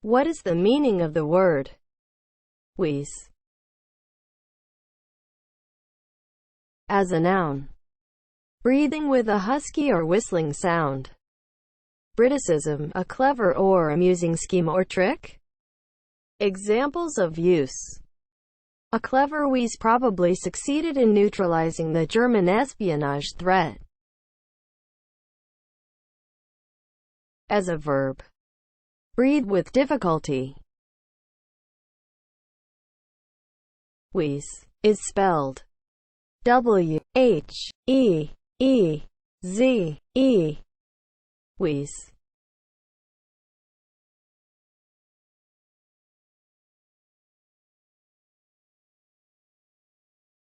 What is the meaning of the word wheeze as a noun? Breathing with a husky or whistling sound. Briticism, a clever or amusing scheme or trick. Examples of use. A clever wheeze probably succeeded in neutralizing the German espionage threat. As a verb. Breathe with difficulty. Wheeze is spelled W-H-E-E-Z-E. Wheeze.